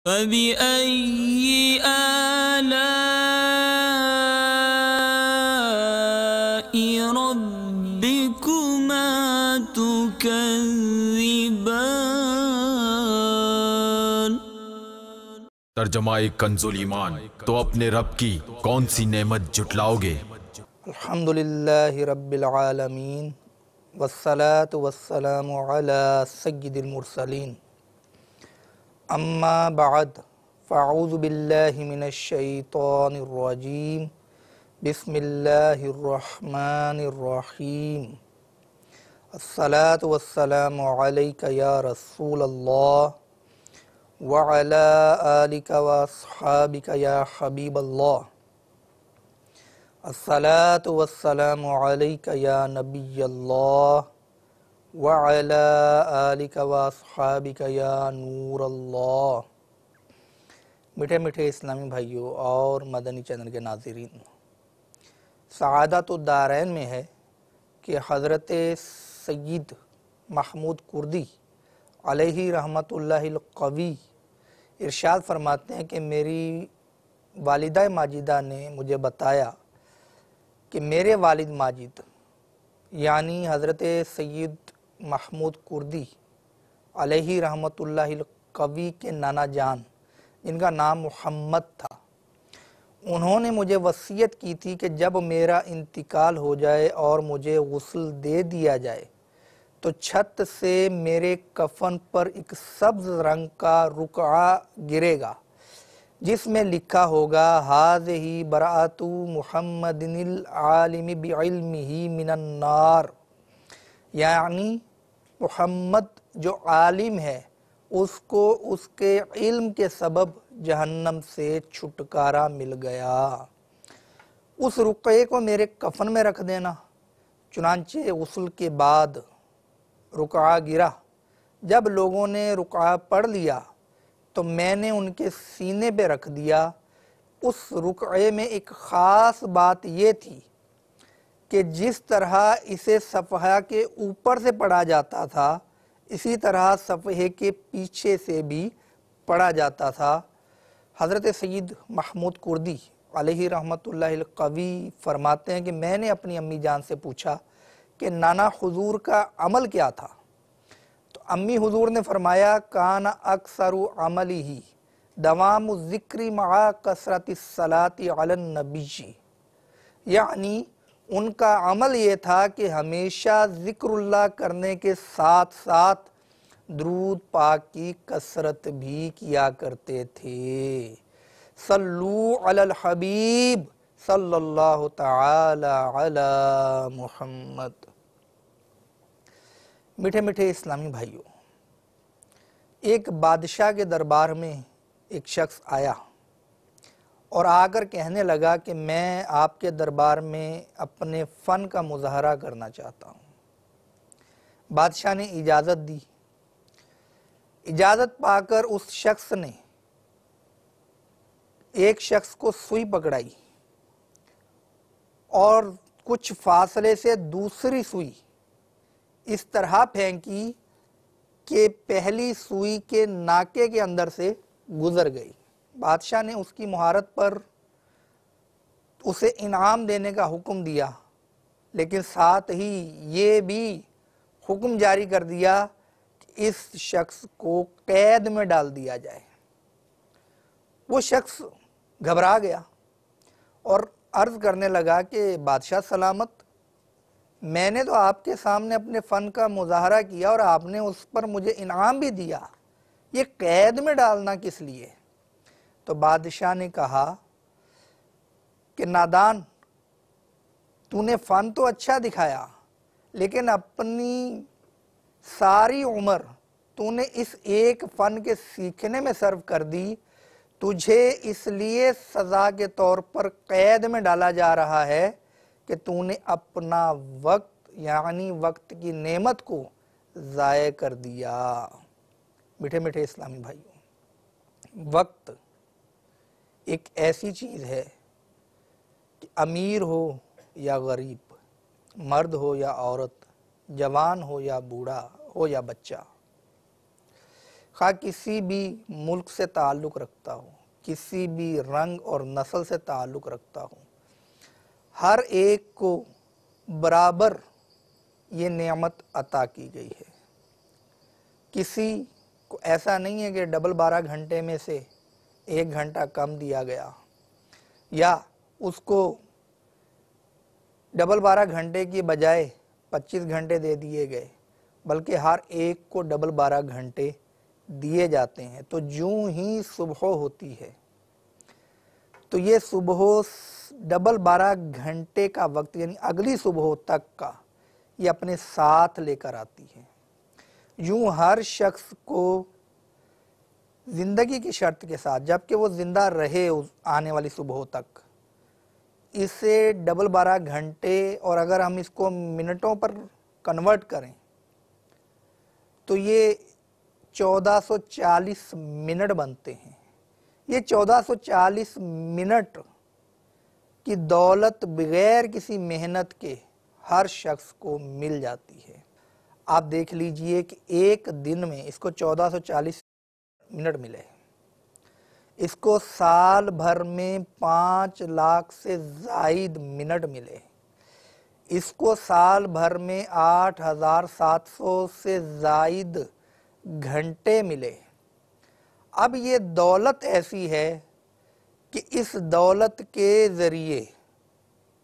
فَبِأَيِّ آلَاءِ رَبِّكُمَا تُكَذِّبَانِ۔ ترجمہ کنز ایمان، تو اپنے رب کی کون سی نعمت جھٹلاؤ گے؟ الحمدللہ رب العالمین والصلاة والسلام علی سید المرسلین، اما بعد فاعوذ باللہ من الشیطان الرجیم، بسم اللہ الرحمن الرحیم۔ الصلاة والسلام علیک یا رسول اللہ وعلی آلک واصحابک یا حبیب اللہ۔ الصلاة والسلام علیک یا نبی اللہ وعلی آلک واصحابک یا نور اللہ۔ میٹھے میٹھے اسلامی بھائیوں اور مدنی چینل کے ناظرین، سعادت الدارین میں ہے کہ حضرت سید محمود کردی علیہ رحمت اللہ القوی ارشاد فرماتے ہیں کہ میری والدہ ماجدہ نے مجھے بتایا کہ میرے والد ماجد یعنی حضرت سید محمود کردی علیہ رحمت اللہ القوی کے نانا جان، جن کا نام محمد تھا، انہوں نے مجھے وصیت کی تھی کہ جب میرا انتقال ہو جائے اور مجھے غسل دے دیا جائے تو چھت سے میرے کفن پر ایک سبز رنگ کا رقعہ گرے گا جس میں لکھا ہوگا ہذہ براۃ محمد العالم بعلمہ من النار، یعنی محمد جو عالم ہے اس کو اس کے علم کے سبب جہنم سے چھٹکارا مل گیا، اس رقعے کو میرے کفن میں رکھ دینا۔ چنانچہ غسل کے بعد رقعہ گرا، جب لوگوں نے رقعہ پڑھ لیا تو میں نے ان کے سینے پہ رکھ دیا۔ اس رقعے میں ایک خاص بات یہ تھی کہ جس طرح اسے صفحہ کے اوپر سے پڑھا جاتا تھا اسی طرح صفحے کے پیچھے سے بھی پڑھا جاتا تھا۔ حضرت سید محمود کردی علیہ رحمت اللہ القوی فرماتے ہیں کہ میں نے اپنی امی جان سے پوچھا کہ نانا حضور کا عمل کیا تھا، تو امی حضور نے فرمایا کان اکثر عملہ دوام الذکر مع کثرت الصلاۃ علی النبی، یعنی ان کا عمل یہ تھا کہ ہمیشہ ذکر اللہ کرنے کے ساتھ ساتھ درود پاک کی کثرت بھی کیا کرتے تھے۔ صلو علی الحبیب صلی اللہ تعالی علی محمد۔ میٹھے میٹھے اسلامی بھائیوں، ایک بادشاہ کے دربار میں ایک شخص آیا اور آ کر کہنے لگا کہ میں آپ کے دربار میں اپنے فن کا مظاہرہ کرنا چاہتا ہوں۔ بادشاہ نے اجازت دی۔ اجازت پا کر اس شخص نے ایک شخص کو سوئی پکڑائی اور کچھ فاصلے سے دوسری سوئی اس طرح پھینکی کہ پہلی سوئی کے ناکے کے اندر سے گزر گئی۔ بادشاہ نے اس کی مہارت پر اسے انعام دینے کا حکم دیا، لیکن ساتھ ہی یہ بھی حکم جاری کر دیا کہ اس شخص کو قید میں ڈال دیا جائے۔ وہ شخص گھبرا گیا اور عرض کرنے لگا کہ بادشاہ سلامت، میں نے تو آپ کے سامنے اپنے فن کا مظاہرہ کیا اور آپ نے اس پر مجھے انعام بھی دیا، یہ قید میں ڈالنا کس لیے؟ تو بادشاہ نے کہا کہ نادان، تو نے فن تو اچھا دکھایا لیکن اپنی ساری عمر تو نے اس ایک فن کے سیکھنے میں صرف کر دی، تجھے اس لیے سزا کے طور پر قید میں ڈالا جا رہا ہے کہ تو نے اپنا وقت یعنی وقت کی نعمت کو ضائع کر دیا۔ میٹھے میٹھے اسلامی بھائیوں، وقت ایک ایسی چیز ہے کہ امیر ہو یا غریب، مرد ہو یا عورت، جوان ہو یا بوڑھا ہو یا بچہ، خواہ کسی بھی ملک سے تعلق رکھتا ہو، کسی بھی رنگ اور نسل سے تعلق رکھتا ہو، ہر ایک کو برابر یہ نعمت عطا کی گئی ہے۔ کسی کو ایسا نہیں ہے کہ ڈبل 12 گھنٹے میں سے 1 گھنٹہ کم دیا گیا، یا اس کو ڈبل 12 گھنٹے کی بجائے 25 گھنٹے دے دیے گئے، بلکہ ہر ایک کو ڈبل 12 گھنٹے دیے جاتے ہیں۔ تو جوں ہی صبح ہوتی ہے تو یہ صبح ڈبل 12 گھنٹے کا وقت یعنی اگلی صبح تک کا یہ اپنے ساتھ لے کر آتی ہے۔ یوں ہر شخص کو زندگی کی شرط کے ساتھ، جبکہ وہ زندہ رہے اس آنے والی صبح تک، اسے ڈبل 12 گھنٹے، اور اگر ہم اس کو منٹوں پر کنورٹ کریں تو یہ 1440 منٹ بنتے ہیں۔ یہ 1440 منٹ کی دولت بغیر کسی محنت کے ہر شخص کو مل جاتی ہے۔ آپ دیکھ لیجئے کہ ایک دن میں اس کو 1440 منٹ ملے، اس کو سال بھر میں 5 لاکھ سے زائد منٹ ملے، اس کو سال بھر میں 8700 سے زائد گھنٹے ملے۔ اب یہ دولت ایسی ہے کہ اس دولت کے ذریعے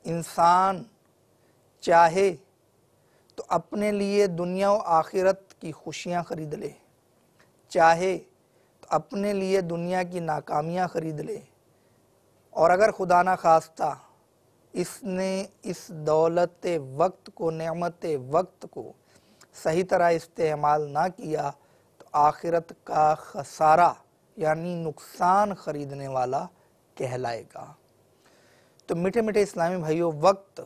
انسان چاہے تو اپنے لیے دنیا و آخرت کی خوشیاں خرید لے، چاہے تو اپنے لیے دنیا کی ناکامیاں خرید لے، اور اگر خدا نہ خواستہ اس نے اس دولت وقت کو، نعمت وقت کو صحیح طرح استعمال نہ کیا تو آخرت کا خسارہ یعنی نقصان خریدنے والا کہلائے گا۔ تو میٹھے میٹھے اسلامی بھائیوں، وقت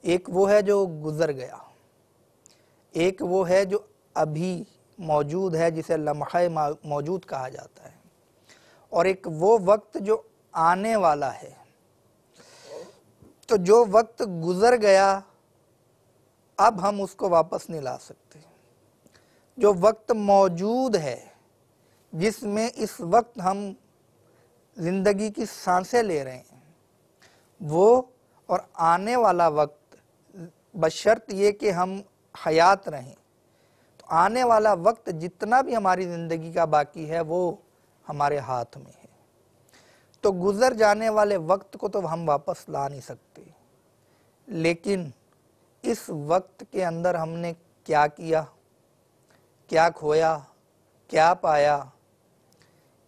ایک وہ ہے جو گزر گیا، ایک وہ ہے جو ابھی موجود ہے جسے لمحہ موجود کہا جاتا ہے، اور ایک وہ وقت جو آنے والا ہے۔ تو جو وقت گزر گیا اب ہم اس کو واپس نہیں لا سکتے۔ جو وقت موجود ہے جس میں اس وقت ہم زندگی کی سانسیں لے رہے ہیں، وہ اور آنے والا وقت بشرط یہ کہ ہم حیات رہیں، تو آنے والا وقت جتنا بھی ہماری زندگی کا باقی ہے وہ ہمارے ہاتھ میں ہے۔ تو گزر جانے والے وقت کو تو ہم واپس لا نہیں سکتے، لیکن اس وقت کے اندر ہم نے کیا کیا، کیا کھویا، کیا پایا،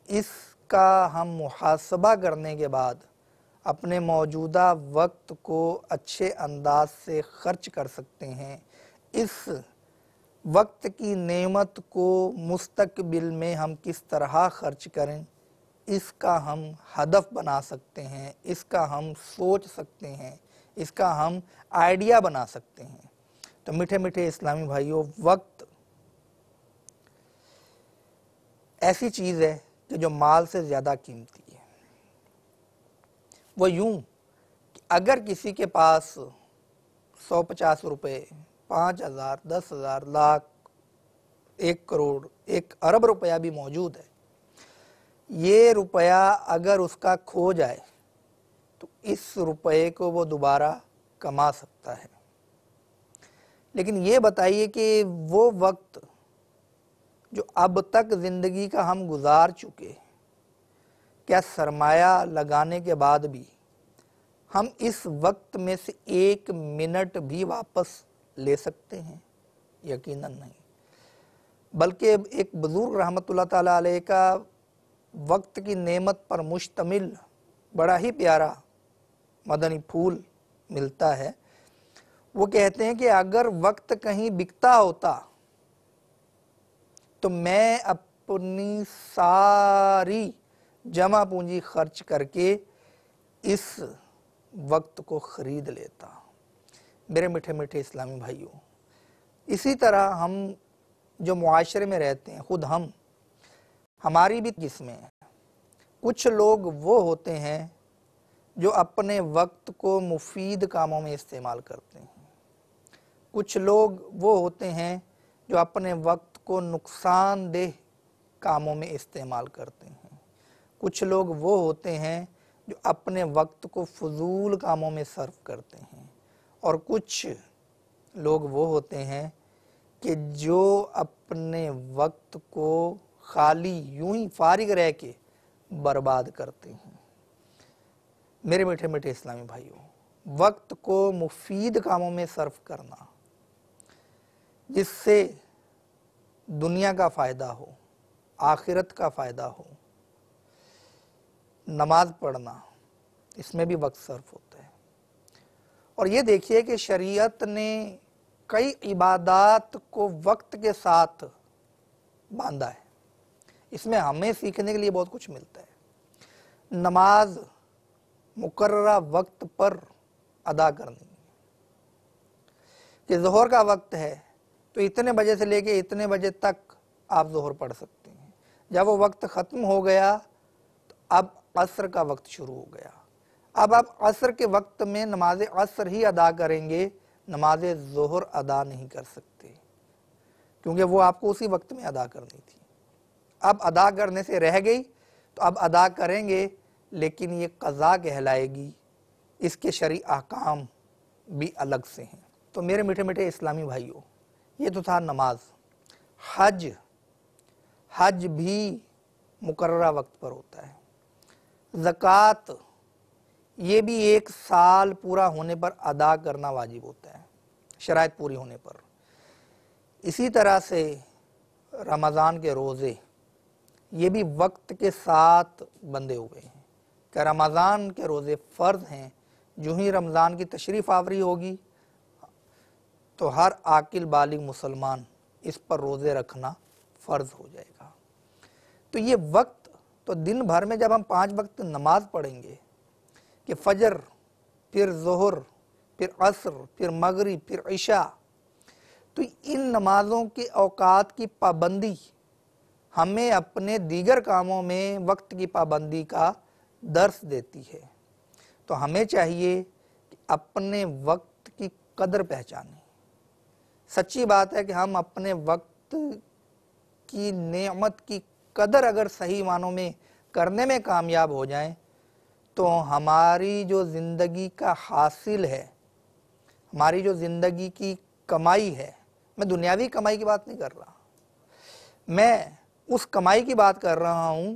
اس کا ہم محاسبہ کرنے کے بعد اپنے موجودہ وقت کو اچھے انداز سے خرچ کر سکتے ہیں۔ اس وقت کی نعمت کو مستقبل میں ہم کس طرح خرچ کریں، اس کا ہم ہدف بنا سکتے ہیں، اس کا ہم سوچ سکتے ہیں، اس کا ہم آئیڈیا بنا سکتے ہیں۔ تو میٹھے میٹھے اسلامی بھائیوں، وقت ایسی چیز ہے کہ جو مال سے زیادہ قیمتی ہے۔ وہ یوں کہ اگر کسی کے پاس 150 روپے، 5000، 10,000، لاکھ، 1 کروڑ، 1 ارب روپیہ بھی موجود ہے، یہ روپیہ اگر اس کا کھو جائے تو اس روپے کو وہ دوبارہ کما سکتا ہے، لیکن یہ بتائیے کہ وہ وقت جو اب تک زندگی کا ہم گزار چکے، کیا سرمایہ لگانے کے بعد بھی ہم اس وقت میں سے 1 منٹ بھی واپس لے سکتے ہیں؟ یقیناً نہیں۔ بلکہ ایک بزرگ رحمۃ اللہ تعالیٰ علیہ کا وقت کی نعمت پر مشتمل بڑا ہی پیارا مدنی پھول ملتا ہے۔ وہ کہتے ہیں کہ اگر وقت کہیں بکتا ہوتا تو میں اپنی ساری جمع پونجی خرچ کر کے اس وقت کو خرید لیتا۔ میرے میٹھے میٹھے اسلامی بھائیوں، اسی طرح ہم جو معاشرے میں رہتے ہیں، خود ہماری بھی قسمیں ہیں۔ کچھ لوگ وہ ہوتے ہیں جو اپنے وقت کو مفید کاموں میں استعمال کرتے ہیں، کچھ لوگ وہ ہوتے ہیں جو اپنے وقت کو نقصان دہ کاموں میں استعمال کرتے ہیں، کچھ لوگ وہ ہوتے ہیں جو اپنے وقت کو فضول کاموں میں صرف کرتے ہیں، اور کچھ لوگ وہ ہوتے ہیں کہ جو اپنے وقت کو خالی یوں ہی فارغ رہ کے برباد کرتے ہیں۔ میرے میٹھے میٹھے اسلامی بھائیوں، وقت کو مفید کاموں میں صرف کرنا، جس سے دنیا کا فائدہ ہو، آخرت کا فائدہ ہو، نماز پڑھنا، اس میں بھی وقت صرف ہوتا ہے۔ اور یہ دیکھیے کہ شریعت نے کئی عبادات کو وقت کے ساتھ باندھا ہے، اس میں ہمیں سیکھنے کے لیے بہت کچھ ملتا ہے۔ نماز مقررہ وقت پر ادا کرنی ہے، کہ ظہر کا وقت ہے تو اتنے بجے سے لے کے اتنے بجے تک آپ ظہر پڑھ سکتے ہیں، جب وہ وقت ختم ہو گیا تو اب عصر کا وقت شروع ہو گیا، اب آپ عصر کے وقت میں نماز عصر ہی ادا کریں گے، نماز ظہر ادا نہیں کر سکتے، کیونکہ وہ آپ کو اسی وقت میں ادا کرنی تھی۔ اب ادا کرنے سے رہ گئی تو اب ادا کریں گے، لیکن یہ قضا کہلائے گی، اس کے شرعی احکام بھی الگ سے ہیں۔ تو میرے میٹھے میٹھے اسلامی بھائیوں، یہ تو تھا نماز۔ حج بھی مقررہ وقت پر ہوتا ہے۔ زکوٰۃ یہ بھی 1 سال پورا ہونے پر ادا کرنا واجب ہوتا ہے، شرائط پوری ہونے پر۔ اسی طرح سے رمضان کے روزے یہ بھی وقت کے ساتھ بندھے ہوئے ہیں، کہ رمضان کے روزے فرض ہیں، جو ہی رمضان کی تشریف آوری ہوگی تو ہر عاقل بالغ مسلمان اس پر روزے رکھنا فرض ہو جائے گا۔ تو یہ وقت تو دن بھر میں جب ہم 5 وقت نماز پڑھیں گے، کہ فجر، پھر ظہر، پھر عصر، پھر مغرب، پھر عشاء، تو ان نمازوں کے اوقات کی پابندی ہمیں اپنے دیگر کاموں میں وقت کی پابندی کا درس دیتی ہے۔ تو ہمیں چاہیے کہ اپنے وقت کی قدر پہچانیں۔ سچی بات ہے کہ ہم اپنے وقت کی نعمت کی قدر اگر صحیح معنوں میں کرنے میں کامیاب ہو جائیں تو ہماری جو زندگی کا حاصل ہے، ہماری جو زندگی کی کمائی ہے، میں دنیاوی کمائی کی بات نہیں کر رہا، میں اس کمائی کی بات کر رہا ہوں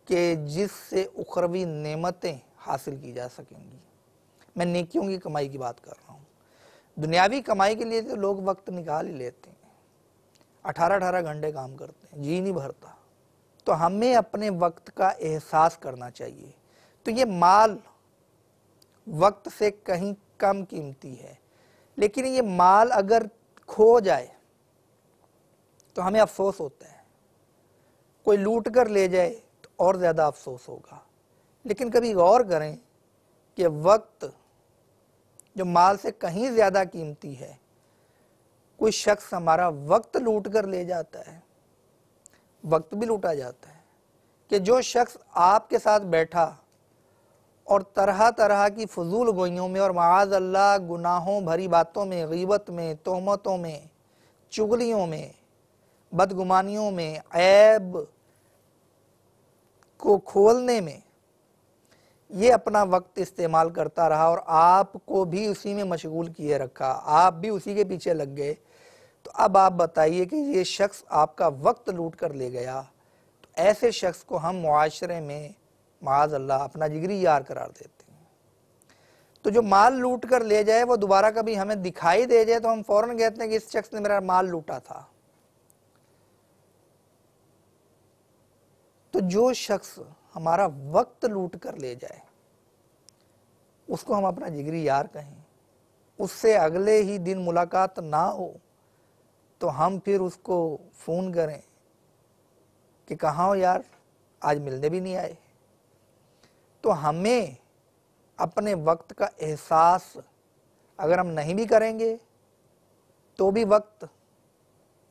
کہ جس سے اخروی نعمتیں حاصل کی جا سکیں گی، میں نیکیوں کی کمائی کی بات کر رہا ہوں۔ دنیاوی کمائی کے لیے تو لوگ وقت نکال ہی لیتے ہیں، 18 گھنٹے کام کرتے ہیں، جی نہیں بھرتا۔ تو ہمیں اپنے وقت کا احساس کرنا چاہیے۔ تو یہ مال وقت سے کہیں کم قیمتی ہے، لیکن یہ مال اگر کھو جائے تو ہمیں افسوس ہوتا ہے، کوئی لوٹ کر لے جائے تو اور زیادہ افسوس ہوگا۔ لیکن کبھی غور کریں کہ وقت جو مال سے کہیں زیادہ قیمتی ہے، کوئی شخص ہمارا وقت لوٹ کر لے جاتا ہے، وقت بھی لوٹا جاتا ہے، کہ جو شخص آپ کے ساتھ بیٹھا اور طرح طرح کی فضول گوئیوں میں اور معاذ اللہ گناہوں بھری باتوں میں، غیبت میں، تہمتوں میں، چغلیوں میں، بدگمانیوں میں، عیب کو کھولنے میں یہ اپنا وقت استعمال کرتا رہا اور آپ کو بھی اسی میں مشغول کیے رکھا، آپ بھی اسی کے پیچھے لگ گئے، تو اب آپ بتائیے کہ یہ شخص آپ کا وقت لوٹ کر لے گیا، تو ایسے شخص کو ہم معاشرے میں معاذ اللہ اپنا جگری یار قرار دیتے ہیں۔ تو جو مال لوٹ کر لے جائے وہ دوبارہ کبھی ہمیں دکھائی دے جائے تو ہم فوراً کہتے ہیں کہ اس شخص نے میرا مال لوٹا تھا۔ تو جو شخص ہمارا وقت لوٹ کر لے جائے اس کو ہم اپنا جگری یار کہیں، اس سے اگلے ہی دن ملاقات نہ ہو تو ہم پھر اس کو فون کریں کہ کہاں ہو یار، آج ملنے بھی نہیں آئے۔ تو ہمیں اپنے وقت کا احساس اگر ہم نہیں بھی کریں گے تو بھی وقت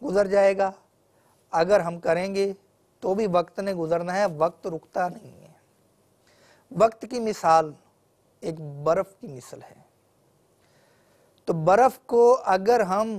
گزر جائے گا، اگر ہم کریں گے تو بھی وقت نے گزرنا ہے، وقت رکتا نہیں ہے۔ وقت کی مثال ایک برف کی مثل ہے۔ تو برف کو اگر ہم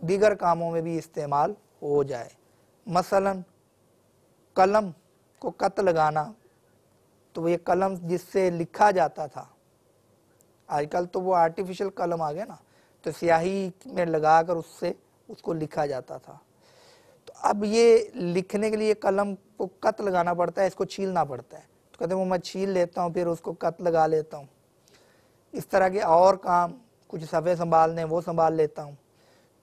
دیگر کاموں میں بھی استعمال ہو جائے۔ مثلاً قلم کو قط لگانا، تو یہ قلم جس سے لکھا جاتا تھا، آج کل تو وہ آرٹیفیشل قلم آ گیا نا، تو سیاہی میں لگا کر اس کو لکھا جاتا تھا۔ تو اب یہ لکھنے کے لیے قلم کو قط لگانا پڑتا ہے، اس کو چھیلنا پڑتا ہے، تو کہتے ہیں وہ میں چھیل لیتا ہوں پھر اس کو قط لگا لیتا ہوں۔ اس طرح کے اور کام، کچھ صفحے سنبھالنے وہ سنبھال لیتا ہوں۔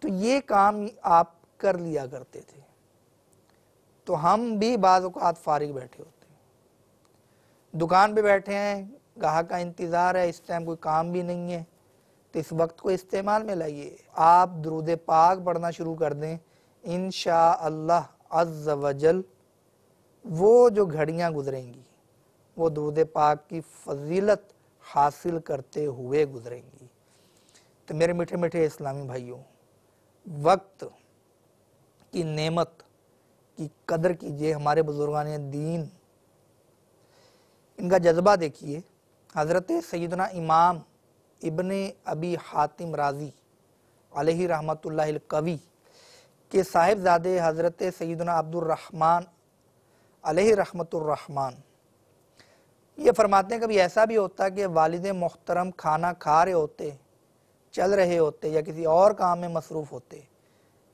تو یہ کام آپ کر لیا کرتے تھے، تو ہم بھی بعض اوقات فارغ بیٹھے ہوتے ہیں، دکان پہ بیٹھے ہیں، گاہک کا انتظار ہے، اس ٹائم کوئی کام بھی نہیں ہے، تو اس وقت کو استعمال میں لائیے۔ آپ درود پاک پڑھنا شروع کر دیں، انشاءاللہ عز وجل وہ جو گھڑیاں گزریں گی وہ درود پاک کی فضیلت حاصل کرتے ہوئے گزریں گی۔ تو میرے میٹھے میٹھے اسلامی بھائیوں، وقت کی نعمت کی قدر کیجئے۔ ہمارے بزرگان دین، ان کا جذبہ دیکھیے۔ حضرت سیدنا امام ابن ابی حاتم رازی علیہ رحمت اللہ القوی کے صاحبزادے حضرت سیدنا عبد الرحمن علیہ رحمت الرحمن یہ فرماتے ہیں کبھی ایسا بھی ہوتا کہ والد محترم کھانا کھا رہے ہوتے، چل رہے ہوتے یا کسی اور کام میں مصروف ہوتے،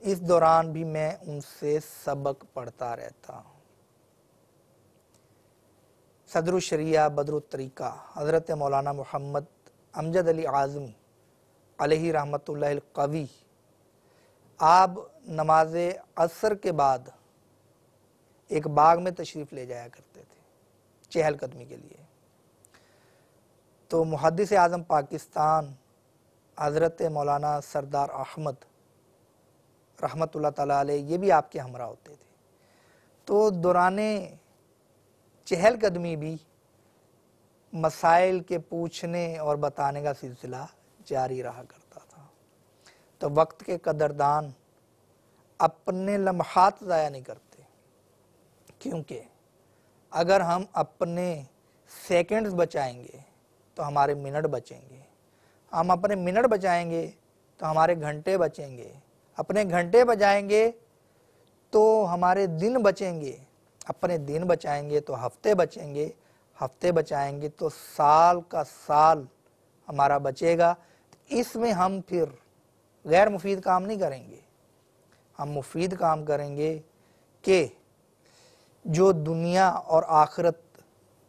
اس دوران بھی میں ان سے سبق پڑھتا رہتا۔ صدر الشریعہ بدر الطریقہ حضرت مولانا محمد امجد علی اعظمی علیہ رحمت اللہ القوی، آپ نماز عصر کے بعد ایک باغ میں تشریف لے جایا کرتے تھے چہل قدمی کے لیے۔ تو محدث اعظم پاکستان حضرت مولانا سردار احمد رحمت اللہ تعالیٰ علیہ یہ بھی آپ کے ہمراہ ہوتے تھے۔ تو دوران چہل قدمی بھی مسائل کے پوچھنے اور بتانے کا سلسلہ جاری رہا کرتا تھا۔ تو وقت کے قدردان اپنے لمحات ضائع نہیں کرتے، کیونکہ اگر ہم اپنے سیکنڈز بچائیں گے تو ہمارے منٹ بچیں گے، ہم اپنے منٹ بچائیں گے تو ہمارے گھنٹے بچیں گے، اپنے گھنٹے بچائیں گے تو ہمارے دن بچیں گے، اپنے دن بچائیں گے تو ہفتے بچیں گے، ہفتے بچائیں گے تو سال کا سال ہمارا بچے گا۔ اس میں ہم پھر غیر مفید کام نہیں کریں گے، ہم مفید کام کریں گے کہ جو دنیا اور آخرت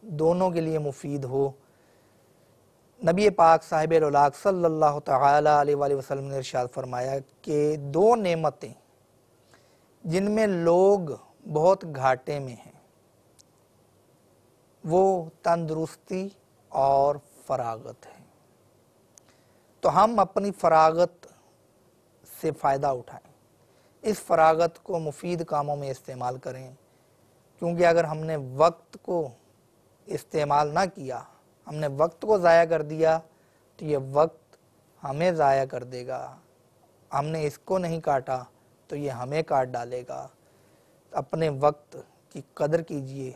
دونوں کے لیے مفید ہو۔ نبی پاک صاحب الاولاق صلی اللہ تعالی علیہ وآلہ وسلم نے ارشاد فرمایا کہ دو نعمتیں جن میں لوگ بہت گھاٹے میں ہیں، وہ تندرستی اور فراغت ہے۔ تو ہم اپنی فراغت سے فائدہ اٹھائیں، اس فراغت کو مفید کاموں میں استعمال کریں، کیونکہ اگر ہم نے وقت کو استعمال نہ کیا، ہم نے وقت کو ضائع کر دیا تو یہ وقت ہمیں ضائع کر دے گا، ہم نے اس کو نہیں کاٹا تو یہ ہمیں کاٹ ڈالے گا۔ اپنے وقت کی قدر کیجئے،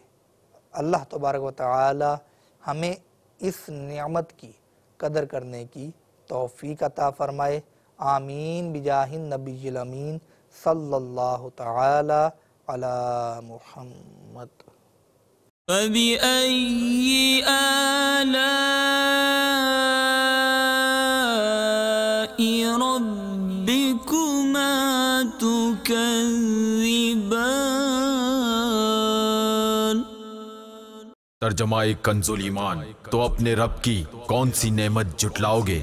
اللہ تبارک و تعالی ہمیں اس نعمت کی قدر کرنے کی توفیق عطا فرمائے، آمین بجاہ النبی الامین صلی اللہ تعالی علی محمد۔ فبأي آلاء ربكما تكذبان۔ ترجمہ کنز ایمان، تو اپنے رب کی کون سی نعمت جھٹلاؤ گے؟